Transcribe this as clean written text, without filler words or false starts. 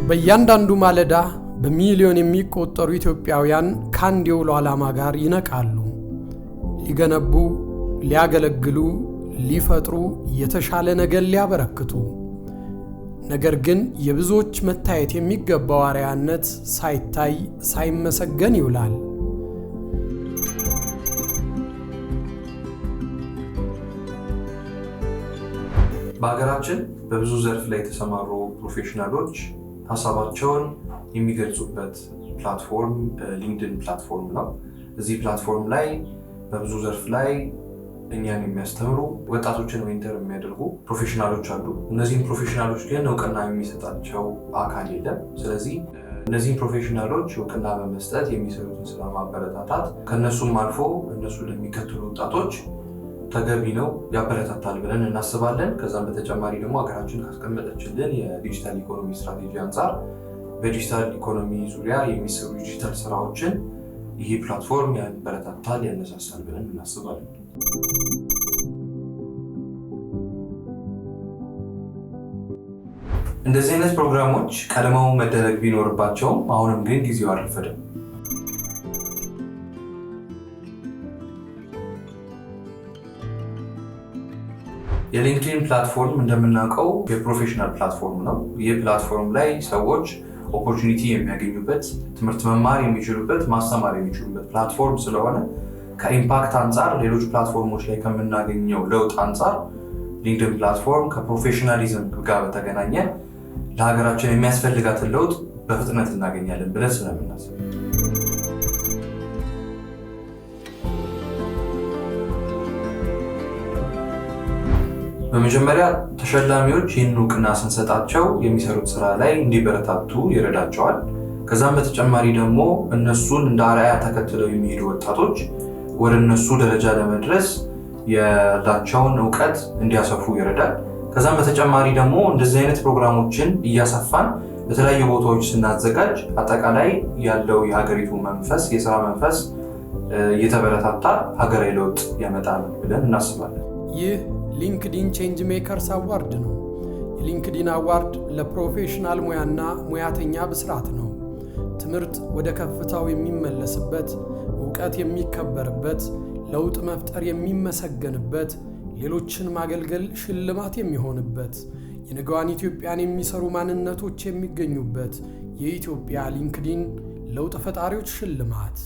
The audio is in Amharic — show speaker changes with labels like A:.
A: በእያንዳንዱ ማለዳ በሚሊዮን የሚቆጠሩ ኢትዮጵያውያን ከአንድ የውሎ ዓላማ ጋር ይነቃሉ። ሊገነቡ፣ ሊያገለግሉ፣ ሊፈጥሩ፣ የተሻለ ነገር ሊያበረክቱ። ነገር ግን የብዙዎች መታየት የሚገባው አርአያነት ሳይታይ ሳይመሰገን ይውላል።
B: በሀገራችን በብዙ ዘርፍ ላይ የተሰማሩ ፕሮፌሽናሎች ሀሳባቸውን የሚገልጹበት ፕላትፎርም ሊንክድኢን ፕላትፎርም ነው። እዚህ ፕላትፎርም ላይ በብዙ ዘርፍ ላይ እኛን የሚያስተምሩ ወጣቶችን ሜንተር የሚያደርጉ ፕሮፌሽናሎች አሉ። እነዚህን ፕሮፌሽናሎች ግን እውቅና የሚሰጣቸው አካል የለም። ስለዚህ እነዚህን ፕሮፌሽናሎች እውቅና በመስጠት የሚሰሩትን ስራ ማበረታታት ከነሱም አልፎ እነሱ ለሚከተሉ ወጣቶች ተገቢ ነው፣ ያበረታታል ብለን እናስባለን። ከዛም በተጨማሪ ደግሞ ሀገራችን ካስቀመጠችልን የዲጂታል ኢኮኖሚ ስትራቴጂ አንጻር በዲጂታል ኢኮኖሚ ዙሪያ የሚሰሩ ዲጂታል ስራዎችን ይህ ፕላትፎርም ያበረታታል፣ ያነሳሳል ብለን እናስባለን። እንደዚህ አይነት ፕሮግራሞች ቀድመው መደረግ ቢኖርባቸውም አሁንም ግን ጊዜው አልረፈደም። የሊንክድኢን ፕላትፎርም እንደምናውቀው የፕሮፌሽናል ፕላትፎርም ነው። ይህ ፕላትፎርም ላይ ሰዎች ኦፖርቹኒቲ የሚያገኙበት፣ ትምህርት መማር የሚችሉበት፣ ማስተማር የሚችሉበት ፕላትፎርም ስለሆነ ከኢምፓክት አንጻር ሌሎች ፕላትፎርሞች ላይ ከምናገኘው ለውጥ አንጻር ሊንክድኢን ፕላትፎርም ከፕሮፌሽናሊዝም ጋር በተገናኘ ለሀገራችን የሚያስፈልጋትን ለውጥ በፍጥነት እናገኛለን ብለን ስለምናስብ በመጀመሪያ ተሸላሚዎች ይህን እውቅና ስንሰጣቸው የሚሰሩት ስራ ላይ እንዲበረታቱ ይረዳቸዋል። ከዛም በተጨማሪ ደግሞ እነሱን እንደ አርአያ ተከትለው የሚሄዱ ወጣቶች ወደ እነሱ ደረጃ ለመድረስ ያላቸውን እውቀት እንዲያሰፉ ይረዳል። ከዛም በተጨማሪ ደግሞ እንደዚህ አይነት ፕሮግራሞችን እያሰፋን በተለያዩ ቦታዎች ስናዘጋጅ አጠቃላይ ያለው የሀገሪቱ መንፈስ፣ የስራ መንፈስ እየተበረታታ ሀገራዊ ለውጥ ያመጣል ብለን እናስባለን።
A: ይህ ሊንክድኢን ቼንጅ ሜከርስ አዋርድ ነው። የሊንክድኢን አዋርድ ለፕሮፌሽናል ሙያና ሙያተኛ ብስራት ነው። ትምህርት ወደ ከፍታው የሚመለስበት፣ እውቀት የሚከበርበት፣ ለውጥ መፍጠር የሚመሰገንበት፣ ሌሎችን ማገልገል ሽልማት የሚሆንበት፣ የነገዋን ኢትዮጵያን የሚሰሩ ማንነቶች የሚገኙበት የኢትዮጵያ ሊንክድኢን ለውጥ ፈጣሪዎች ሽልማት